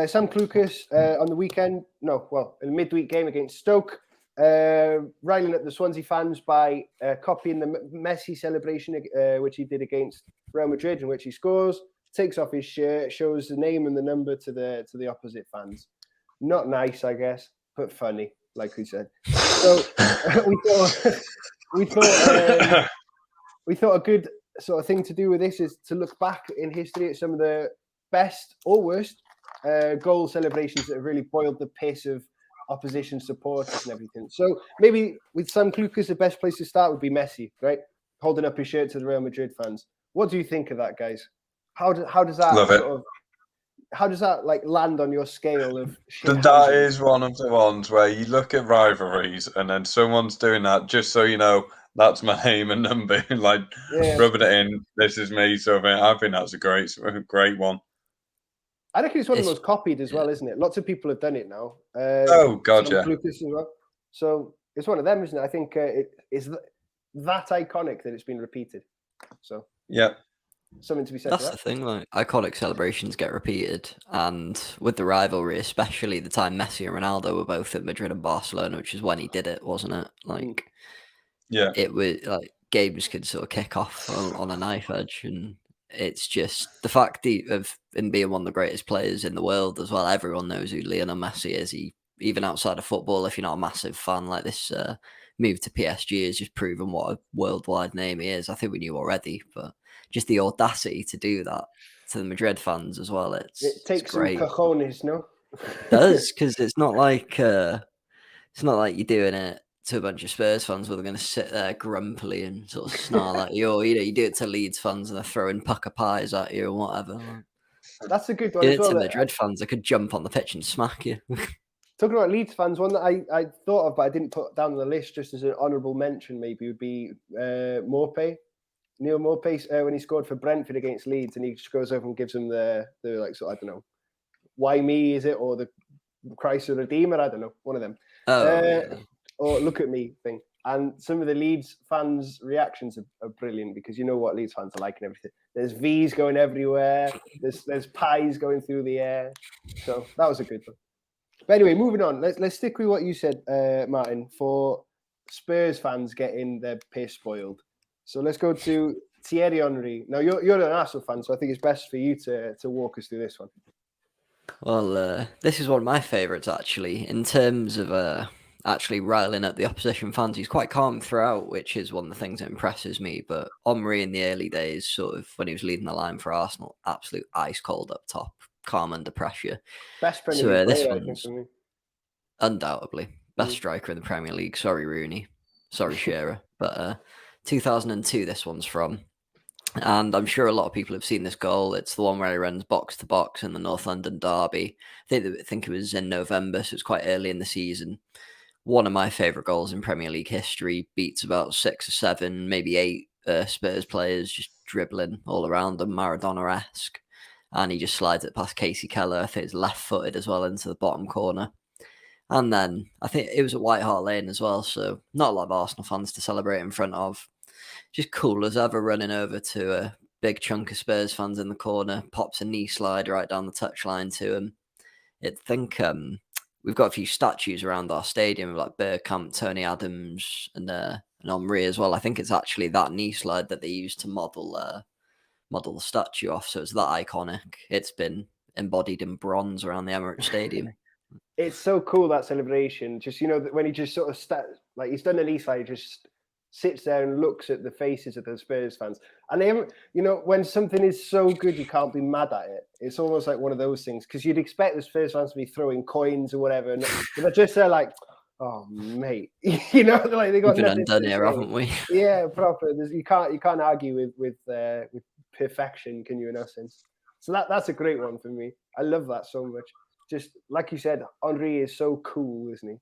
Sam Clucas on the weekend, in the midweek game against Stoke, riling up the Swansea fans by copying the Messi celebration, which he did against Real Madrid, in which he scores, takes off his shirt, shows the name and the number to the opposite fans. Not nice, I guess, but funny, like we said. So we thought a good sort of thing to do with this is to look back in history at some of the best or worst goal celebrations that have really boiled the piss of opposition supporters and everything. So maybe with Sam Clucas, the best place to start would be Messi, right? Holding up his shirt to the Real Madrid fans. What do you think of that, guys? How does that how does that like land on your scale of shit? That is one of the ones where you look at rivalries and then someone's doing that just so you know that's my name and number, like rubbing it in. This is me. So I think that's a great one. I reckon it's one of the most copied as well, isn't it? Lots of people have done it now. Oh God, yeah. Lucas as well. So it's one of them, isn't it? I think it is that iconic that it's been repeated. So yeah. Something to be said. That's the thing, like iconic celebrations get repeated, and with the rivalry, especially the time Messi and Ronaldo were both at Madrid and Barcelona, which is when he did it, wasn't it? Like, yeah, it was like games could sort of kick off on a knife edge, and it's just the fact of him being one of the greatest players in the world as well. Everyone knows who Lionel Messi is. Even outside of football, if you're not a massive fan, like this move to PSG has just proven what a worldwide name he is. I think we knew already, but just the audacity to do that to the Madrid fans as well. It takes great. some cojones, no? It does, because it's not like you're doing it to a bunch of Spurs fans where they're going to sit there grumpily and sort of snarl at you, or you do it to Leeds fans and they're throwing pucker pies at you or whatever. That's a good one. You do it to Madrid fans, they could jump on the pitch and smack you. Talking about Leeds fans, one that I thought of but I didn't put down on the list just as an honourable mention maybe would be Neil Maupay, when he scored for Brentford against Leeds, and he just goes over and gives him the like, so I don't know, why me is it, or the Christ the Redeemer, I don't know, one of them. Or look at me thing. And some of the Leeds fans' reactions are brilliant, because you know what Leeds fans are like and everything. There's V's going everywhere. There's pies going through the air. So that was a good one. But anyway, moving on. Let's stick with what you said, Martin, for Spurs fans getting their piss spoiled. So let's go to Thierry Henry. Now, you're an Arsenal fan, so I think it's best for you to walk us through this one. Well, this is one of my favourites, actually, in terms of actually riling up the opposition fans. He's quite calm throughout, which is one of the things that impresses me. But Henry in the early days, sort of when he was leading the line for Arsenal, absolute ice cold up top, calm under pressure. Best Premier League player, I think, for me. Undoubtedly. Best striker in the Premier League. Sorry, Rooney. Sorry, Shearer. But 2002 this one's from. And I'm sure a lot of people have seen this goal. It's the one where he runs box to box in the North London derby. I think it was in November, so it's quite early in the season. One of my favourite goals in Premier League history. Beats about 6 or 7, maybe 8 Spurs players just dribbling all around them, Maradona-esque. And he just slides it past Casey Keller. I think it's left-footed as well into the bottom corner. And then I think it was at White Hart Lane as well, so not a lot of Arsenal fans to celebrate in front of. Just cool as ever, running over to a big chunk of Spurs fans in the corner, pops a knee slide right down the touchline to him. I think we've got a few statues around our stadium, like Bergkamp, Tony Adams, and Henry as well. I think it's actually that knee slide that they used to model the statue off, so it's that iconic. It's been embodied in bronze around the Emirates Stadium. It's so cool, that celebration. Just, when he just sort of like he's done a knee slide, he just sits there and looks at the faces of the Spurs fans. And they haven't, when something is so good, you can't be mad at it. It's almost like one of those things, because you'd expect the Spurs fans to be throwing coins or whatever, and they're just there like, oh mate, like they got We've been undone here, haven't we? Yeah, proper. You can't argue with perfection, can you? In essence, so that's a great one for me. I love that so much. Just like you said, Henry is so cool, isn't he?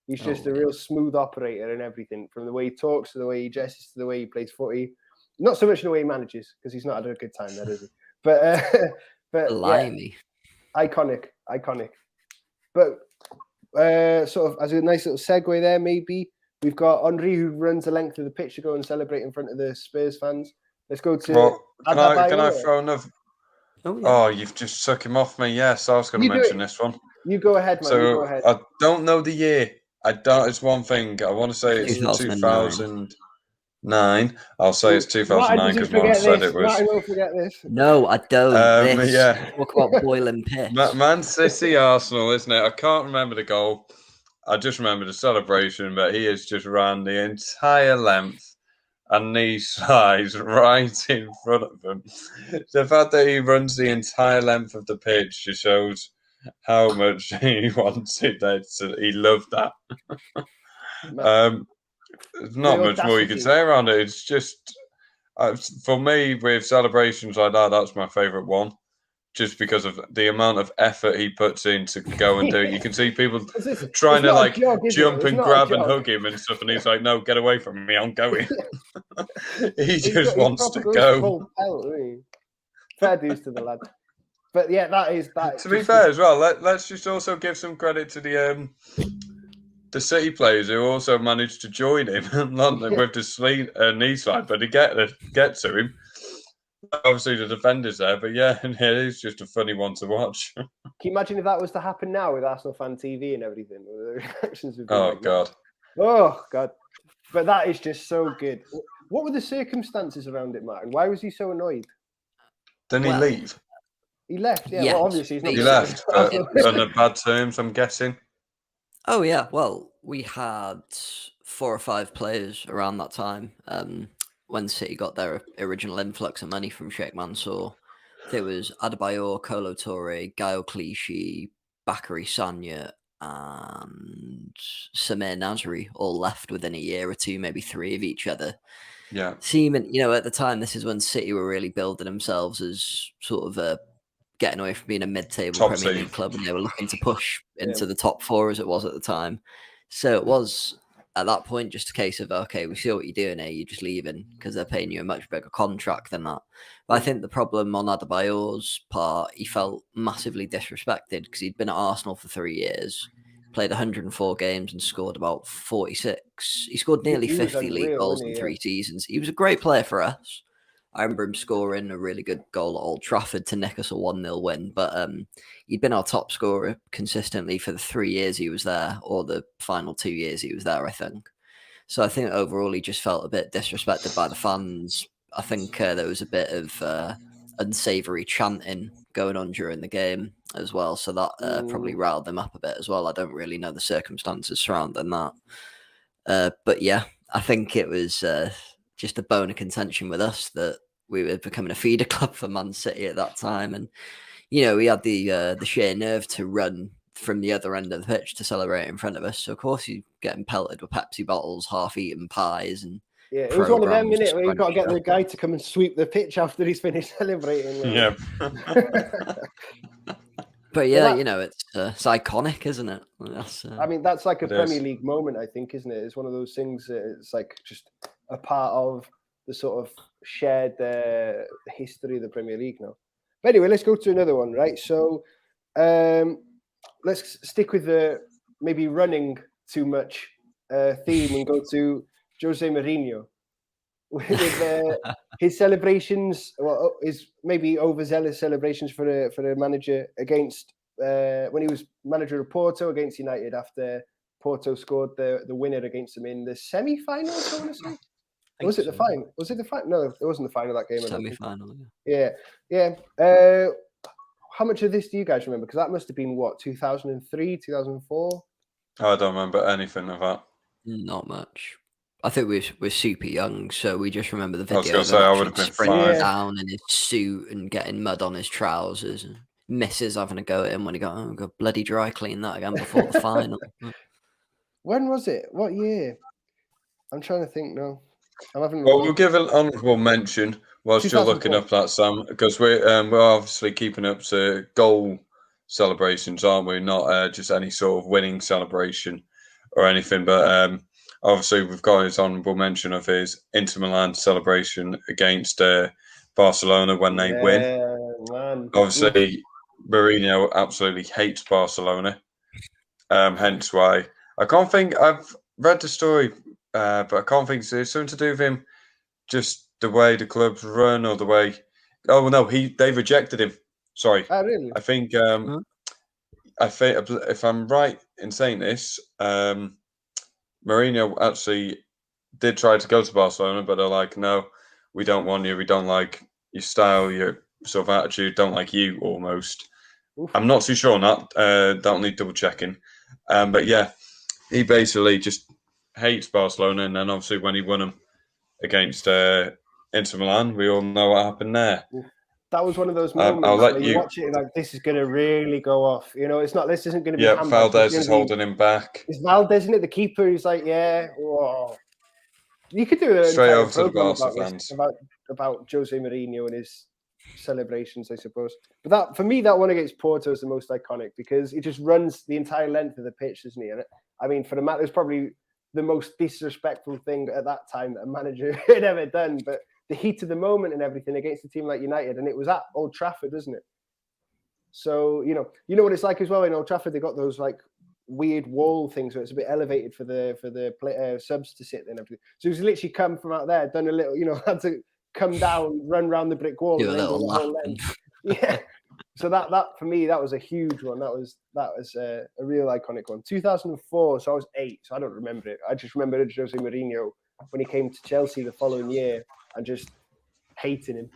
He's just a real smooth operator and everything, from the way he talks to the way he dresses to the way he plays footy. Not so much in the way he manages, because he's not had a good time there, is he? But Blimey. Yeah, iconic. But sort of as a nice little segue there, maybe we've got Henry who runs the length of the pitch to go and celebrate in front of the Spurs fans. Let's go to. Well, can I throw another? Oh, you've just sucked him off me. Yes, I was going to mention this one. You go ahead, man. You go ahead. I don't know the year. I don't. It's one thing. I want to say it's 2009. I'll say it's 2009 because Martin said it was. Martin will forget this. No, I don't. Yeah. Talk about boiling piss. Man City, Arsenal, isn't it? I can't remember the goal. I just remember the celebration, but he has just ran the entire length and knee slides right in front of him. The fact that he runs the entire length of the pitch just shows how much he wanted that. He loved that. Not much more you can say around it. It's just, for me, with celebrations like that, that's my favourite one. Just because of the amount of effort he puts in to go and do it. You can see people trying to jump and grab and hug him and stuff, and he's like, no, get away from me, I'm going. he just wants to go. Fair dues to the lad. But yeah, that is that. To be fair as well, let's just also give some credit to the City players who also managed to join him with the knee slide, but to get to him. Obviously, the defender's there, but yeah, it is just a funny one to watch. Can you imagine if that was to happen now with Arsenal Fan TV and everything? The reactions would be God. Oh, God. But that is just so good. What were the circumstances around it, Martin? Why was he so annoyed? Didn't he leave? He left, yeah. Well, obviously, he's not. He left, on the bad terms, I'm guessing. Oh, yeah. Well, we had 4 or 5 players around that time. When City got their original influx of money from Sheikh Mansour, there was Adebayor, Kolo Toure, Gaio Clichy, Bakary Sagna, and Samir Nasri all left within a year or two, maybe 3 of each other. Yeah. Seeming, at the time, this is when City were really building themselves as sort of getting away from being a mid-table Top Premier seed. League club, and they were looking to push into the top 4 as it was at the time. So it was, at that point, just a case of, okay, we see what you're doing here, you're just leaving because they're paying you a much bigger contract than that. But I think the problem on Adebayor's part, he felt massively disrespected because he'd been at Arsenal for 3 years, played 104 games and scored about 46. He scored nearly 50 league goals in 3 seasons. He was a great player for us. I remember him scoring a really good goal at Old Trafford to nick us a 1-0 win. But he'd been our top scorer consistently for the 3 years he was there, or the final 2 years he was there, I think. So I think overall he just felt a bit disrespected by the fans. I think there was a bit of unsavoury chanting going on during the game as well. So that probably riled them up a bit as well. I don't really know the circumstances surrounding that. But yeah, I think it was just a bone of contention with us that we were becoming a feeder club for Man City at that time. And, we had the sheer nerve to run from the other end of the pitch to celebrate in front of us. So, of course, you're getting pelted with Pepsi bottles, half-eaten pies, and it was one of them, innit, where you've got to get the guy to come and sweep the pitch after he's finished celebrating. Yeah. But yeah, it's iconic, isn't it? That's like a Premier League moment, I think, isn't it? It's one of those things that it's like just a part of the sort of shared history of the Premier League now. But anyway, let's go to another one, right? So let's stick with the maybe running too much theme and go to Jose Mourinho with his celebrations, his maybe overzealous celebrations for a manager against when he was manager of Porto against United after Porto scored the winner against him in the semi-finals, I want to say. Was it the final? Was it the final? No, it wasn't the final of that game. Semi-final, yeah. How much of this do you guys remember? Because that must have been, 2003, 2004? I don't remember anything of that. Not much. I think we're super young, so we just remember the video. I was going to say, I would have been sprinting down in his suit and getting mud on his trousers, and misses having a go at him when he got bloody dry clean that again before the final. When was it? What year? I'm trying to think now. We'll give an honourable mention whilst you're looking up that, Sam, because we're obviously keeping up to goal celebrations, aren't we? Not just any sort of winning celebration or anything, but obviously we've got his honourable mention of his Inter Milan celebration against Barcelona when they win. Man. Obviously, Mourinho absolutely hates Barcelona, hence why I can't think. I've read the story. But I can't think it's something to do with him, just the way the club's run or the way. Oh no, they rejected him Sorry. Oh, really? I think if I'm right in saying this, Mourinho actually did try to go to Barcelona, but they're like, no, we don't want you. We don't like your style, your sort of attitude. Don't like you almost. Oof. I'm not too sure on that. Don't need double checking. But yeah, he basically just hates Barcelona, and then obviously when he won them against Inter Milan, we all know what happened there. That was one of those moments where you watch it like, this is going to really go off. You know, it's not. This isn't going to be. Yeah, Valdez is holding him back. It's Valdez, isn't it? The keeper. He's like, yeah. Whoa. You could do an straight entire over to the Barca about fans about Jose Mourinho and his celebrations, I suppose. But that, for me, that one against Porto is the most iconic because he just runs the entire length of the pitch, doesn't he? And I mean, for the man, it was probably the most disrespectful thing at that time that a manager had ever done. But the heat of the moment and everything against a team like United, and it was at Old Trafford, wasn't it? So you know what it's like as well in Old Trafford. They got those like weird wall things where it's a bit elevated for the subs to sit there and everything. So he's literally come from out there, done a little, had to come down, run around the brick wall, do a little whole yeah. So that for me, that was a huge one. That was a real iconic one. 2004. So I was 8. So I don't remember it. I just remember Jose Mourinho when he came to Chelsea the following year and just hating him.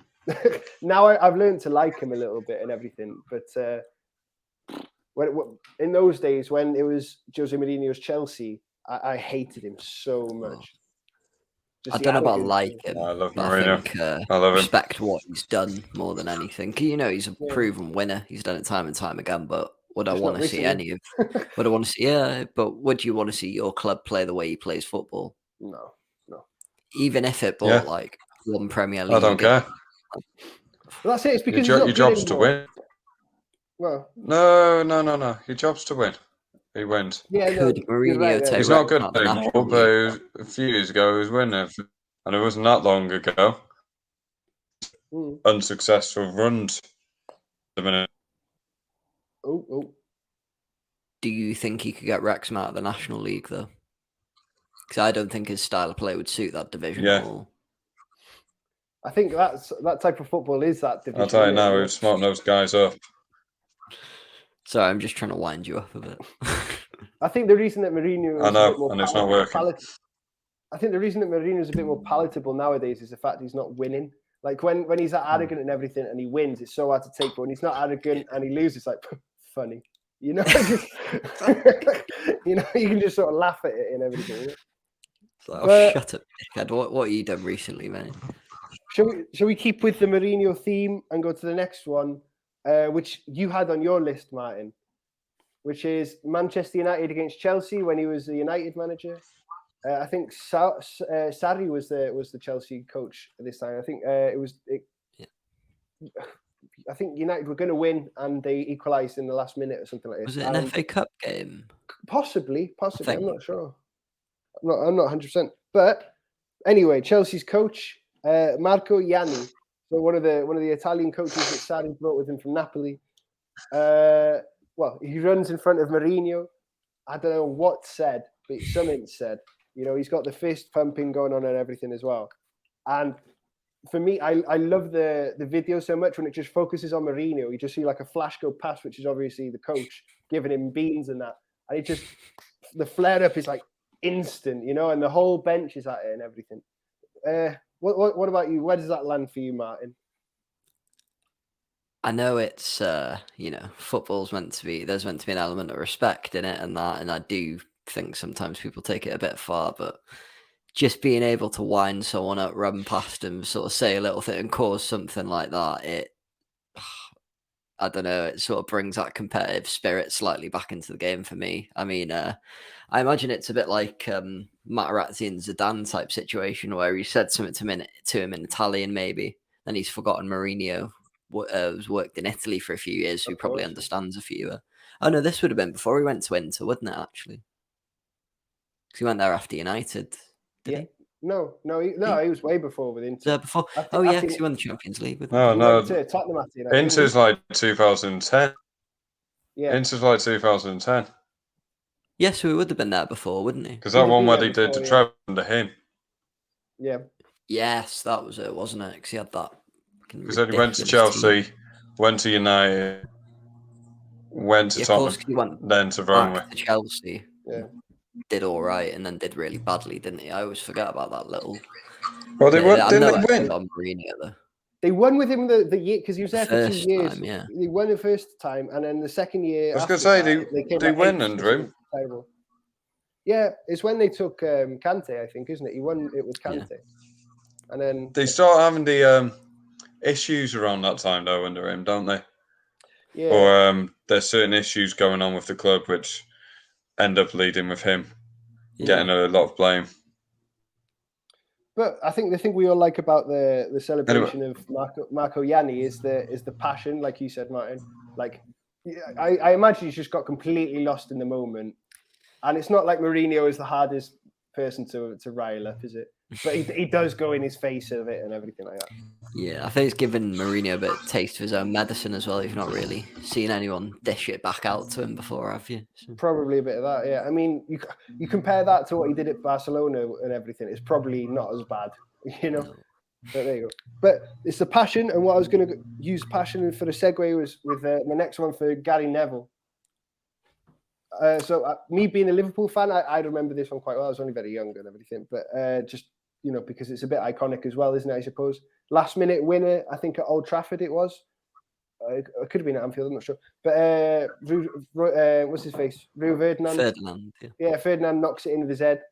Now I've learned to like him a little bit and everything, but in those days when it was Jose Mourinho's Chelsea, I hated him so much. I don't know about like him. I love Mourinho. I love him. Respect what he's done more than anything. He's a proven winner. He's done it time and time again. But would I want to see any of? Would I want to see? Yeah, but would you want to see your club play the way he plays football? No. Even if it bought like one Premier League. I don't care. Well, that's it. It's because your job's to win. Well, no. Your job's to win. He wins. Yeah, could Mourinho take? He's not good anymore, but a few years ago he was winning, and it wasn't that long ago. Unsuccessful runs. The minute. Oh. Do you think he could get Wrexham out of the National League though? Because I don't think his style of play would suit that division at all. I think that type of football is that division. I'll tell you now, we've smartened those guys up. Sorry, I'm just trying to wind you up a bit. I think the reason that Mourinho is I know, and it's not working. I think the reason that Mourinho is a bit more palatable nowadays is the fact he's not winning. Like when he's that arrogant and everything and he wins, it's so hard to take. But when he's not arrogant and he loses, it's like funny. You know, you can just sort of laugh at it and everything. So, shut up, dickhead. What have you done recently, man? Shall we keep with the Mourinho theme and go to the next one, which you had on your list, Martin, which is Manchester United against Chelsea when he was the United manager. I think Sarri was the Chelsea coach at this time. I think I think United were going to win and they equalised in the last minute or something like this. Was it an FA Cup game? Possibly. I'm not sure. I'm not 100%. But anyway, Chelsea's coach, Marco Ianni, so one of the Italian coaches that Sarri brought with him from Napoli. Well, he runs in front of Mourinho. I don't know what said, but something said. He's got the fist pumping going on and everything as well. And for me, I love the video so much when it just focuses on Mourinho. You just see like a flash go past, which is obviously the coach giving him beans and that. And it just, the flare up is like instant, and the whole bench is at it and everything. What about you? Where does that land for you, Martin? I know it's football's meant to be. There's meant to be an element of respect in it and that, and I do think sometimes people take it a bit far, but just being able to wind someone up, run past them, sort of say a little thing and cause something like that, I don't know, it sort of brings that competitive spirit slightly back into the game for me. I mean, I imagine it's a bit like Materazzi and Zidane type situation where he said something to him in Italian maybe, then he's forgotten Mourinho was worked in Italy for a few years, who probably understands a few. Oh no, this would have been before he went to Inter, wouldn't it, actually? Because he went there after United, did he? No, he was way before with Inter. Before? Because he won the Champions League. No. Tottenham after United. Inter's like 2010. Yeah. Inter's like 2010. Yes, so he would have been there before, wouldn't he? Because that one where they did the treble under him. Yeah. Yes, that was it, wasn't it? Because he had that. Because then he went to Chelsea, went to United, went to Tottenham, then to Roma. Back to Chelsea. Yeah. Did all right and then did really badly, didn't he? I always forget about that little. Well, didn't they win? On Mourinho, though. They won with him the year because he was there for 2 years. Time, yeah. They won the first time, and then the second year. I was going to say, they win under him. Terrible. Yeah, it's when they took Kante, I think, isn't it? He won it with Kante, and then they start having the issues around that time though under him, don't they? Yeah. Or there's certain issues going on with the club which end up leading with him getting a lot of blame. But I think the thing we all like about the celebration of Marco Yanni is the passion, like you said, Martin. Like, I imagine he's just got completely lost in the moment, and it's not like Mourinho is the hardest person to rile up, is it? But he does go in his face of it and everything like that. Yeah, I think it's given Mourinho a bit of taste of his own medicine as well. You've not really seen anyone dish it back out to him before, have you? So. Probably a bit of that, yeah. I mean, you compare that to what he did at Barcelona and everything, it's probably not as bad, you know? No. But there you go. But it's the passion, and what I was going to use passion for the segue was with my next one for Gary Neville. So me being a Liverpool fan, I remember this one quite well. I was only very young and everything, but just, you know, because it's a bit iconic as well, isn't it, I suppose? Last minute winner, I think at Old Trafford it was. It could have been at Anfield, I'm not sure. But what's his face? Rio Ferdinand. Yeah, Ferdinand knocks it in with his head.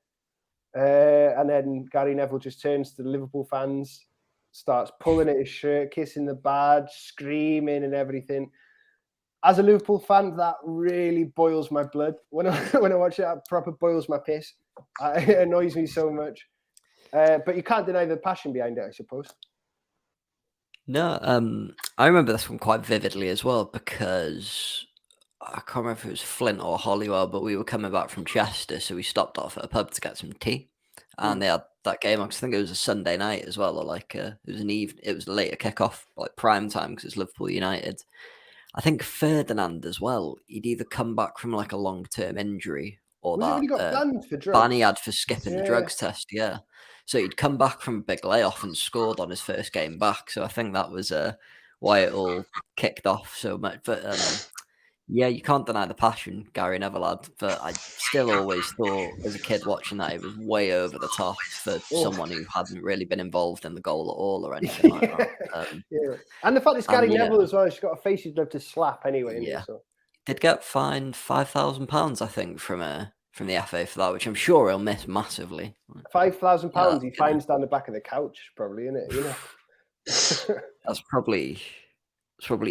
And then Gary Neville just turns to the Liverpool fans, starts pulling at his shirt, kissing the badge, screaming and everything. As a Liverpool fan, that really boils my blood. When I watch it, it proper boils my piss. It annoys me so much. But you can't deny the passion behind it, I suppose. No, I remember this one quite vividly as well because I can't remember if it was Flint or Holywell, but we were coming back from Chester, so we stopped off at a pub to get some tea, and they had that game. I think it was a Sunday night as well, or like it was it was a later kickoff, like prime time because it's Liverpool United. I think Ferdinand as well. He'd either come back from like a long-term injury or he got banned for drugs? Ban he had for skipping the drugs test. Yeah. So he'd come back from a big layoff and scored on his first game back. So I think that was why it all kicked off so much. But yeah, you can't deny the passion Gary Neville had. But I still always thought as a kid watching that it was way over the top for someone who hadn't really been involved in the goal at all or anything like that. Yeah. And the fact it's Gary Neville as well, she's got a face you'd love to slap anyway. Yeah. So. Did get fined £5,000, I think, from the FA for that, which I'm sure he'll miss massively. £5,000 he finds down the back of the couch, probably, isn't it? You know, that's probably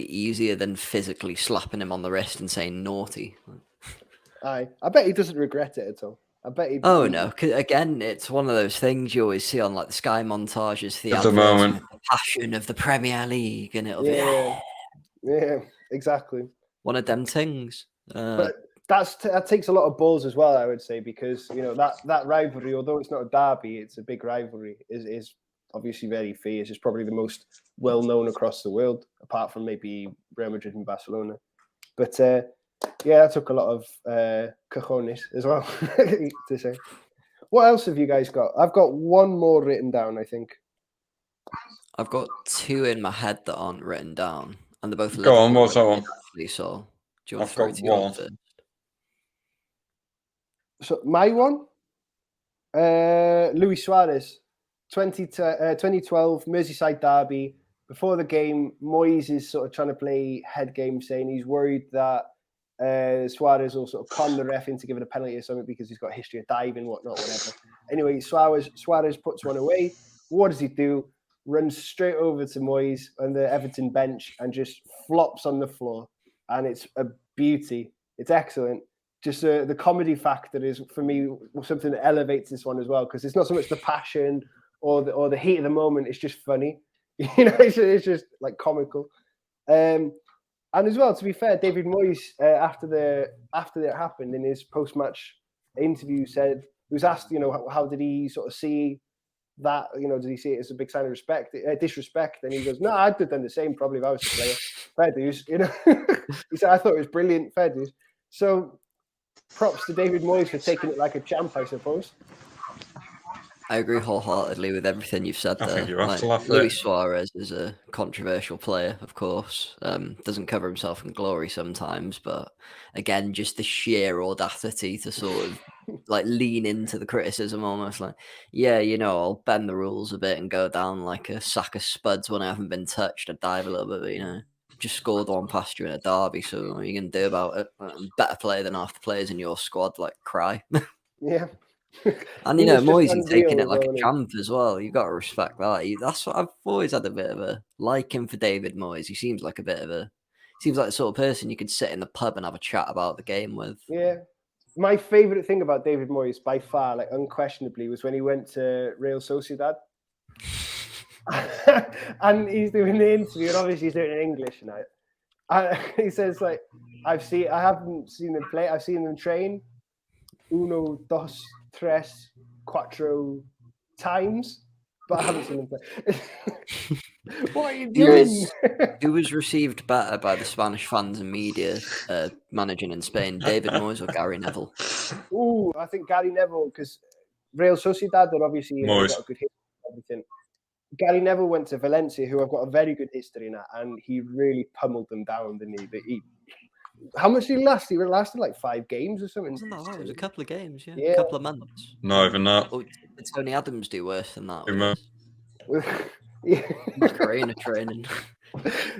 easier than physically slapping him on the wrist and saying naughty. I bet he doesn't regret it at all. I bet he. Oh no! Cause again, it's one of those things you always see on like the Sky montages, the moment, the passion of the Premier League, and it'll yeah, exactly. One of them things. But that takes a lot of balls as well, I would say, because you know that rivalry, although it's not a derby, it's a big rivalry. Is obviously very fierce. It's probably the most well known across the world, apart from maybe Real Madrid and Barcelona. But yeah, that took a lot of cojones as well to say. What else have you guys got? I've got one more written down, I think. I've got two in my head that aren't written down, and they're both. Go on, what's that one? So, do you want I've got one. So my one, Luis Suarez, 2012 Merseyside derby. Before the game, Moyes is sort of trying to play head game, saying he's worried that Suarez will sort of con the ref into giving a penalty or something because he's got a history of diving, whatnot, whatever. Anyway, Suarez puts one away. What does he do? Runs straight over to Moyes on the Everton bench and just flops on the floor. And it's a beauty. It's excellent. Just the comedy factor is, for me, something that elevates this one as well, because it's not so much the passion or the heat of the moment. It's just funny. You know, it's just like comical. And as well, to be fair, David Moyes, after it happened in his post-match interview, said, he was asked, you know, how did he sort of see that, you know, did he see it as a big sign of disrespect? And he goes, no, I'd have done the same probably if I was a player. Fair dues, you know. He said, I thought it was brilliant, fair dues. So props to David Moyes for taking it like a champ, I suppose. I agree wholeheartedly with everything you've said there. I think you have Like, to laugh at Luis it. Suarez is a controversial player, of course. Doesn't cover himself in glory sometimes, but again, just the sheer audacity to sort of like lean into the criticism, almost like, yeah, I'll bend the rules a bit and go down like a sack of spuds when I haven't been touched. I dive a little bit, but, just scored one past you in a derby, so what are you going to do about it? Better player than half the players in your squad, like cry. Yeah. And Moyes taking it like a champ as well. You've got to respect that. That's what I've always had a bit of a liking for David Moyes. He seems like the sort of person you could sit in the pub and have a chat about the game with. Yeah. My favourite thing about David Moyes, by far, like unquestionably, was when he went to Real Sociedad. And he's doing the interview, and obviously he's doing it in English now. And he says, like, I haven't seen them play. I've seen them train. Uno, dos, tres, cuatro times, but I haven't seen them play. What are you doing? Who was received better by the Spanish fans and media managing in Spain, David Moyes or Gary Neville? Ooh, I think Gary Neville, because Real Sociedad are obviously got a good history and everything. Gary Neville went to Valencia, who have got a very good history in that, and he really pummeled them down, didn't he? How much did he last? He lasted like 5 games or something. Wasn't that hard? It was a couple of games, a couple of months. Not even that. Oh, did Tony Adams do worse than that? Macarena training.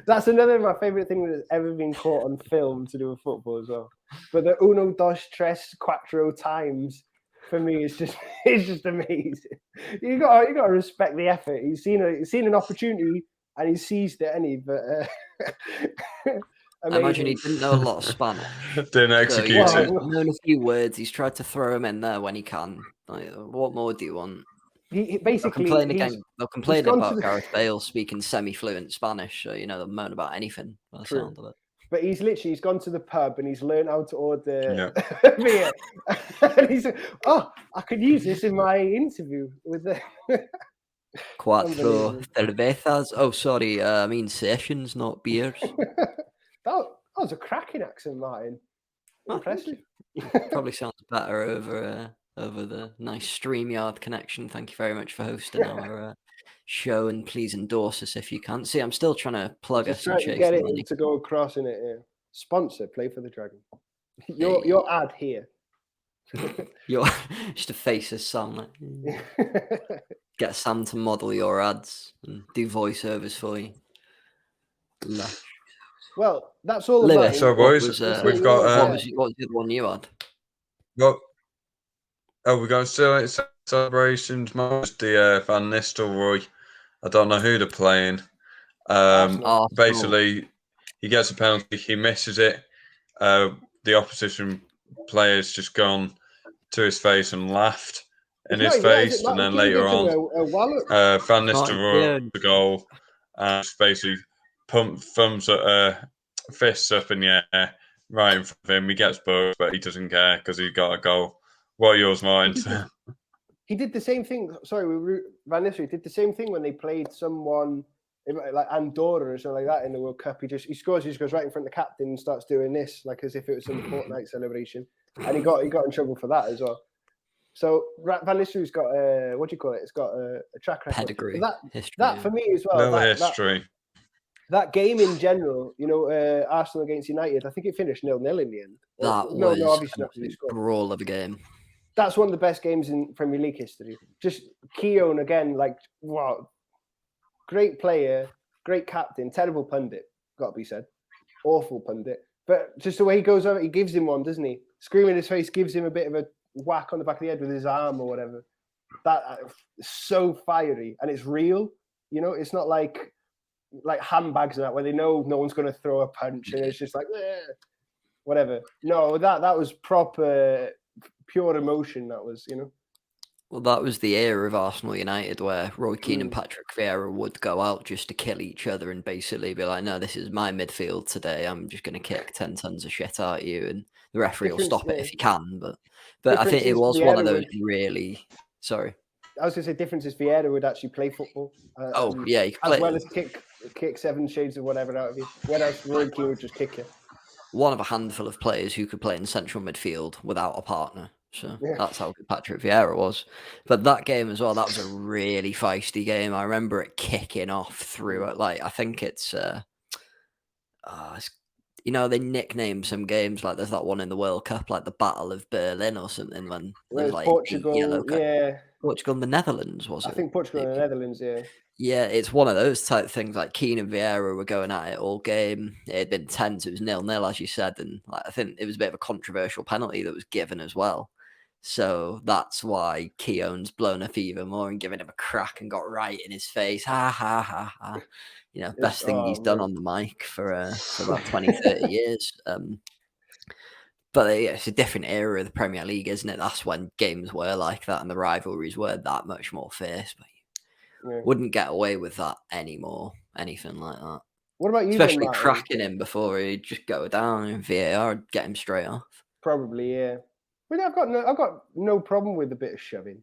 That's another of my favourite thing that's ever been caught on film to do with football as well. But the uno, dos, tres, cuatro times for me is just amazing. You got to respect the effort. He's seen an opportunity and he seized it, hasn't he? But I imagine he didn't know a lot of Spanish. Didn't execute it. He's known a few words. He's tried to throw them in there when he can. Like, what more do you want? He basically they'll complain about Gareth Bale speaking semi-fluent Spanish, so they'll moan about anything by the sound of it. But he's gone to the pub and he's learned how to order beer. And he's like, I could use this in my interview with the Cuatro cervezas. Oh, sorry, I mean sessions, not beers. That was a cracking accent, Martin. Impressive. Probably sounds better over the nice StreamYard connection. Thank you very much for hosting our show, and please endorse us if you can. See, I'm still trying to plug us and chase get it money. To go across in it. Yeah. Sponsor, Play for the Dragon. Your ad here. You're just a face of Sam. Get Sam to model your ads and do voiceovers for you. Lush. Well, that's all about it. So, boys, we've got... what was the other one you had? Well, we're going to celebrations. The Van Nistelrooy. I don't know who they're playing. Basically, he gets a penalty. He misses it. The opposition player's just gone to his face and laughed in his face. And then later on, Van Nistelrooy the goal. And basically thumbs fists up in the air right in front of him. He gets both, but he doesn't care because he got a goal. What are yours, Martin? He did the same thing. Sorry, Van Nistelrooy did the same thing when they played someone like Andorra or something like that in the World Cup. He scores. He just goes right in front of the captain and starts doing this, like as if it was some Fortnite celebration. And he got in trouble for that as well. So Van Nistelrooy's got what do you call it? It's got a track record. Pedigree. That for me as well. History. That game in general, Arsenal against United, I think it finished 0-0 in the end. That was obviously a brawl of a game. That's one of the best games in Premier League history. Just Keown again, like, wow. Great player, great captain, terrible pundit, got to be said. Awful pundit. But just the way he goes over, he gives him one, doesn't he? Screaming in his face, gives him a bit of a whack on the back of the head with his arm or whatever. That is so fiery, and it's real. It's not like handbags and that, where they know no one's going to throw a punch, and it's just like, whatever. No, that was proper, pure emotion. That was, Well, that was the era of Arsenal United where Roy Keane and Patrick Vieira would go out just to kill each other and basically be like, no, this is my midfield today. I'm just going to kick 10 tons of shit out of you, and the referee will stop it if he can. But I think it was one of those really... Sorry. I was going to say, difference is Vieira would actually play football. He could as well as kick 7 shades of whatever out of you. Whereas Roy Keane would just kick you. One of a handful of players who could play in central midfield without a partner. So that's how good Patrick Vieira was. But that game as well, that was a really feisty game. I remember it kicking off through it. Like, I think it's they nickname some games, like there's that one in the World Cup, like the Battle of Berlin or something, when there's like Portugal, 8 yellow cards. yeah. Portugal and the Netherlands, was it? I think Portugal and the Netherlands, yeah. Yeah, it's one of those type things. Like Keane and Vieira were going at it all game. It had been tense. It was 0-0, as you said, and like, I think it was a bit of a controversial penalty that was given as well. So that's why Keown's blown up even more and given him a crack and got right in his face. Ha ha ha ha. Best thing he's done on the mic for about 20, 30 years. But it's a different era of the Premier League, isn't it? That's when games were like that and the rivalries were that much more fierce. But wouldn't get away with that anymore, anything like that. What about you? Especially then, cracking him before he'd just go down in VAR, get him straight off. Probably, yeah. But I've got no problem with a bit of shoving,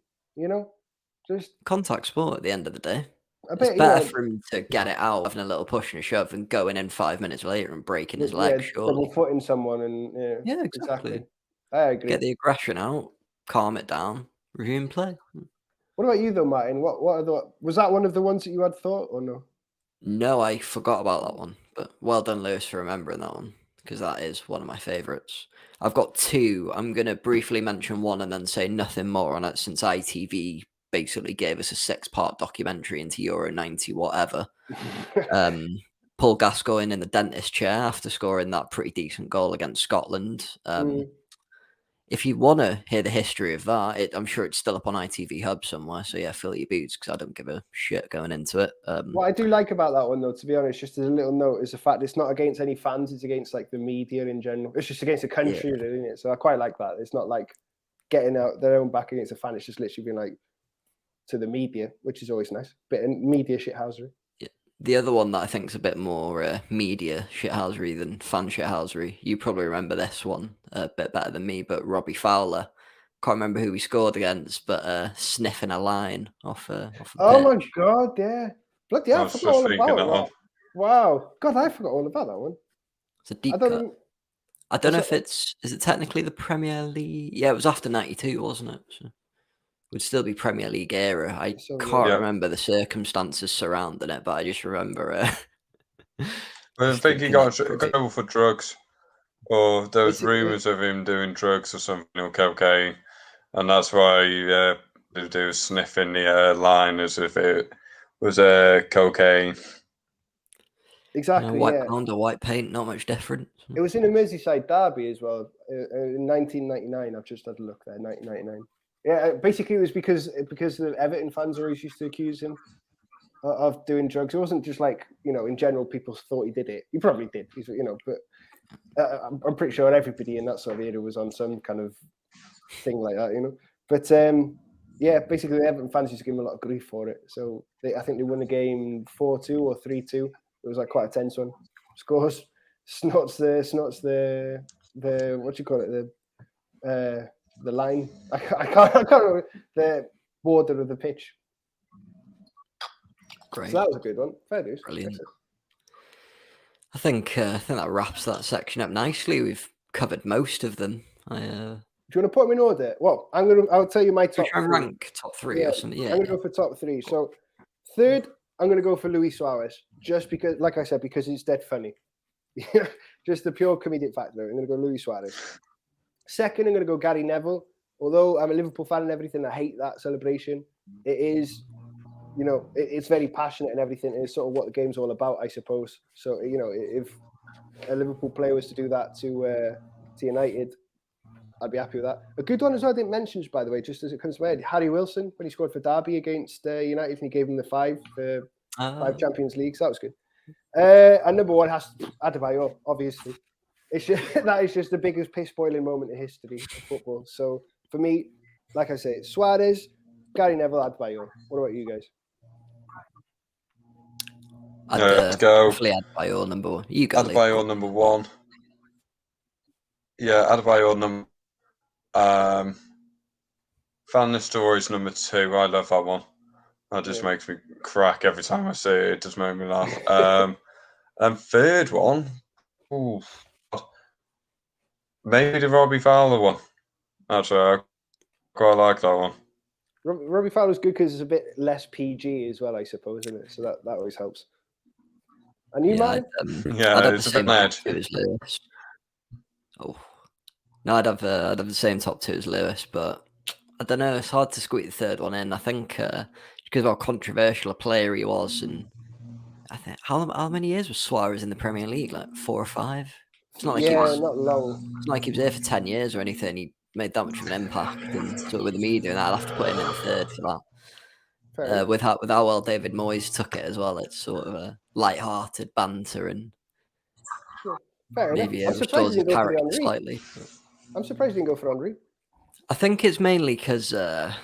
just contact sport at the end of the day. It's better for him to get it out, having a little push and a shove, and going in 5 minutes later and breaking his leg. Surely, double footing someone, and yeah, exactly. I agree. Get the aggression out, calm it down, resume play. What about you though, Martin? Was that one of the ones that you had thought or no? No, I forgot about that one. But well done, Lewis, for remembering that one, because that is one of my favourites. I've got two. I'm going to briefly mention one and then say nothing more on it, since ITV basically gave us a 6-part documentary into Euro 90 whatever. Paul Gascoigne in the dentist chair after scoring that pretty decent goal against Scotland. If you want to hear the history of that, I'm sure it's still up on ITV Hub somewhere. So yeah, fill your boots, because I don't give a shit going into it. What I do like about that one, though, to be honest, just as a little note, is the fact it's not against any fans; it's against like the media in general. It's just against the country, isn't it? So I quite like that. It's not like getting out their own back against a fan. It's just literally being like to the media, which is always nice. Bit of media shithousery. The other one that I think is a bit more media shithousery than fan shithousery, you probably remember this one a bit better than me, but Robbie Fowler, can't remember who he scored against, but sniffing a line off the Oh pitch. my God, yeah. Bloody hell, I forgot all about that. Wow. God, I forgot all about that one. It's a deep cut. I don't know if is it technically the Premier League? Yeah, it was after 92, wasn't it? So would still be Premier League era. I can't remember the circumstances surrounding it, but I just remember. I think he got in trouble for drugs, or there was rumours of him doing drugs or something, or cocaine, and that's why they were sniffing the line as if it was cocaine. Exactly. White pound or white paint, not much different. It was in a Merseyside derby as well in 1999. I've just had a look there, 1999. Yeah, basically it was because the Everton fans always used to accuse him of doing drugs. It wasn't just like, in general, people thought he did it. He probably did, but I'm pretty sure everybody in that sort of era was on some kind of thing like that, But yeah, basically the Everton fans used to give him a lot of grief for it. So I think they won the game 4-2 or 3-2. It was like quite a tense one. Scores, snorts the what do you call it? The line. I can't remember the border of the pitch. Great. So that was a good one. Fair dues. Brilliant. I think that wraps that section up nicely. We've covered most of them. Do you want to put them in order? Well, I'll tell you my top three. Rank top three or something. Yeah. I'm going to go for top three. So third, I'm going to go for Luis Suarez, just because, like I said, because it's dead funny. Just the pure comedic factor. I'm going to go Luis Suarez. Second, I'm going to go Gary Neville. Although I'm a Liverpool fan and everything, I hate that celebration. It is, it's very passionate and everything. It's sort of what the game's all about, I suppose. So, if a Liverpool player was to do that to United, I'd be happy with that. A good one as well, I didn't mention, by the way, just as it comes to my head, Harry Wilson, when he scored for Derby against United, and he gave him the 5 Champions Leagues. That was good. And number one has Adebayor, obviously. That is just the biggest piss-boiling moment in history of football. So for me, like I say, Suarez, Gary Neville, Adebayor. What about you guys? Let's go. Definitely Adebayor number one. You go. Adebayor number one. Yeah, Adebayor number. Fan Stories number 2. I love that one. That just makes me crack every time I see it. It just makes me laugh. And third one, maybe the Robbie Fowler one. Actually, quite like that one. Robbie Fowler's good because it's a bit less PG as well, I suppose, isn't it? So that always helps. And you, Martin? Yeah, I'd have it's the a bit same mad. top two as Lewis. Oh, no, I'd have the same top two as Lewis, but I don't know. It's hard to squeeze the third one in. I think because of how controversial a player he was, and I think how many years was Suarez in the Premier League? Like 4 or 5. It's not like not long. It's not like he was there for 10 years or anything. He made that much of an impact, and sort of with the media, and I'd have to put him in third for that. With how well David Moyes took it as well, it's sort of a light-hearted banter and maybe restores his character slightly. I'm surprised he didn't go for Henry. I think it's mainly because the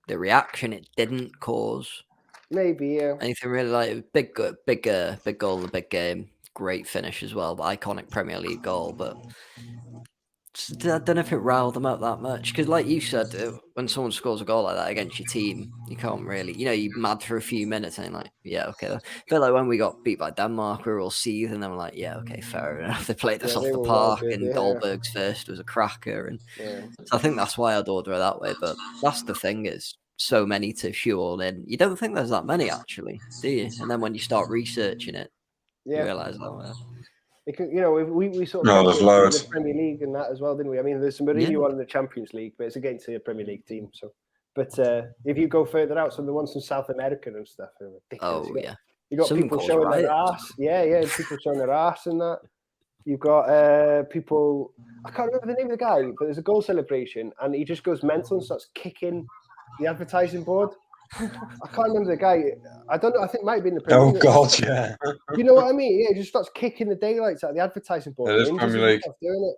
reaction it didn't cause. Maybe, yeah. Anything really like big goal in the big game, great finish as well, iconic Premier League goal, but. I don't know if it riled them up that much because, like you said, when someone scores a goal like that against your team, you can't really, you're mad for a few minutes and you're like, yeah, okay. I feel like when we got beat by Denmark, we were all seething and then we're like, yeah, okay, fair enough. They played us off the park and Dolberg's first was a cracker. And so I think that's why I'd order it that way. But that's the thing is so many to shoehorn in. You don't think there's that many actually, do you? And then when you start researching it, you realise, we sort of there's loads. The Premier League and that as well, didn't we? I mean, there's some Mourinho one in the Champions League, but it's against the Premier League team. So, but if you go further out, some of the ones from South America and stuff are ridiculous. You got people showing their ass. Yeah, people showing their ass and that. You've got people. I can't remember the name of the guy, but there's a goal celebration, and he just goes mental and starts kicking the advertising board. I can't remember the guy. I don't know. I think it might have been the Premier League. Oh God, yeah. You know what I mean? Yeah, he just starts kicking the daylights out of the advertising board. It is Premier League. Doing it.